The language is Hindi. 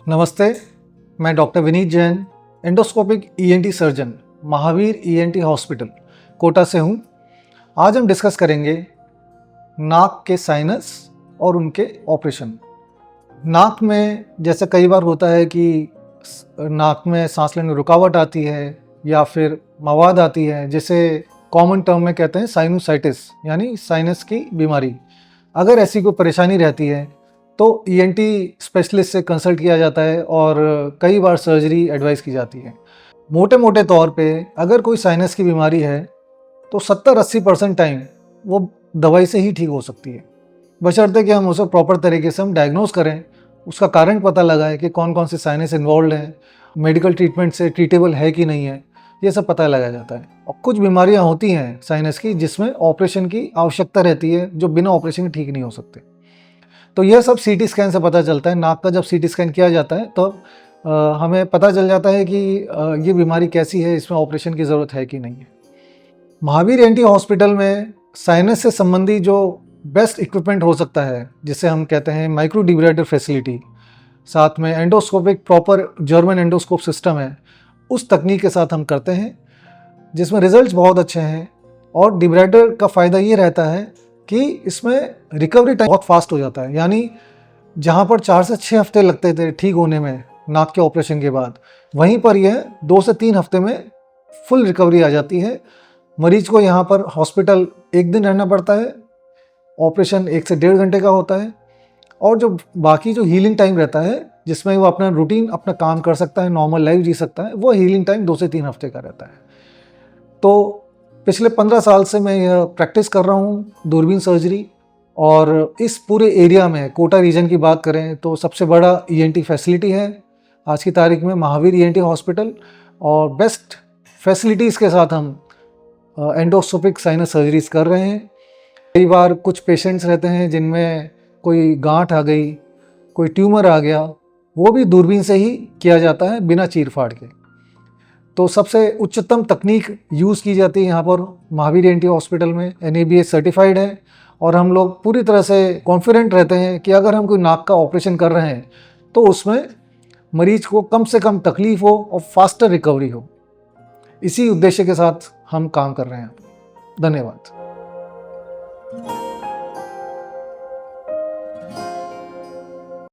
नमस्ते, मैं doctor Vineet Jain, endoscopic ENT surgeon, Mahavir ENT hospital, Kota से हूँ। आज हम डिस्कस करेंगे नाक के साइनस और उनके ऑपरेशन। नाक में जैसे कई बार होता है कि नाक में सांस लेने में रुकावट आती है या फिर मवाद आती है, जिसे कॉमन टर्म में कहते हैं साइनोसाइटिस, यानी साइनस की बीमारी। अगर ऐसी कोई परेशानी रहती है तो ईएनटी स्पेशलिस्ट से कंसल्ट किया जाता है और कई बार सर्जरी एडवाइस की जाती है। मोटे मोटे तौर पे अगर कोई साइनस की बीमारी है तो 70-80% टाइम वो दवाई से ही ठीक हो सकती है, बशर्ते कि हम उसे प्रॉपर तरीके से हम डायग्नोज करें, उसका कारण पता लगाएं कि कौन कौन से साइनस इन्वॉल्व हैं, मेडिकल ट्रीटमेंट से ट्रीटेबल है कि नहीं है, ये सब पता लगाया जाता है। और कुछ बीमारियां होती हैं साइनस की जिसमें ऑपरेशन की आवश्यकता रहती है, जो बिना ऑपरेशन के ठीक नहीं हो सकते। तो यह सब सीटी स्कैन से पता चलता है। नाक का जब सीटी स्कैन किया जाता है तो हमें पता चल जाता है कि ये बीमारी कैसी है, इसमें ऑपरेशन की ज़रूरत है कि नहीं है। महावीर ईएनटी हॉस्पिटल में साइनस से संबंधी जो बेस्ट इक्विपमेंट हो सकता है, जिसे हम कहते हैं माइक्रो डिब्राइडर फैसिलिटी, साथ में endoscopic proper German endoscope system है, उस तकनीक के साथ हम करते हैं, जिसमें रिजल्ट्स बहुत अच्छे हैं। और डिब्राइडर का फ़ायदा ये रहता है कि इसमें रिकवरी टाइम बहुत फास्ट हो जाता है, यानी जहाँ पर 4 से 6 हफ्ते लगते थे ठीक होने में नाक के ऑपरेशन के बाद, वहीं पर यह 2 से 3 हफ्ते में फुल रिकवरी आ जाती है। मरीज को यहाँ पर हॉस्पिटल 1 दिन रहना पड़ता है, ऑपरेशन 1 से 1.5 घंटे का होता है, और जो बाकी जो हीलिंग टाइम रहता है, जिसमें वो अपना रूटीन अपना काम कर सकता है, नॉर्मल लाइफ जी सकता है, वो हीलिंग टाइम 2 से 3 हफ्ते का रहता है। तो पिछले 15 साल से मैं यह प्रैक्टिस कर रहा हूँ दूरबीन सर्जरी, और इस पूरे एरिया में कोटा रीजन की बात करें तो सबसे बड़ा ईएनटी फैसिलिटी है आज की तारीख में महावीर ईएनटी हॉस्पिटल। और बेस्ट फैसिलिटीज़ के साथ हम एंडोस्कोपिक साइनस सर्जरीज कर रहे हैं। कई बार कुछ पेशेंट्स रहते हैं जिनमें कोई गांठ आ गई, कोई ट्यूमर आ गया, वो भी दूरबीन से ही किया जाता है बिना चीर फाड़ के। तो सबसे उच्चतम तकनीक यूज़ की जाती है यहाँ पर महावीर ईएनटी हॉस्पिटल में, NABH सर्टिफाइड है। और हम लोग पूरी तरह से कॉन्फिडेंट रहते हैं कि अगर हम कोई नाक का ऑपरेशन कर रहे हैं तो उसमें मरीज को कम से कम तकलीफ हो और फास्टर रिकवरी हो। इसी उद्देश्य के साथ हम काम कर रहे हैं। धन्यवाद।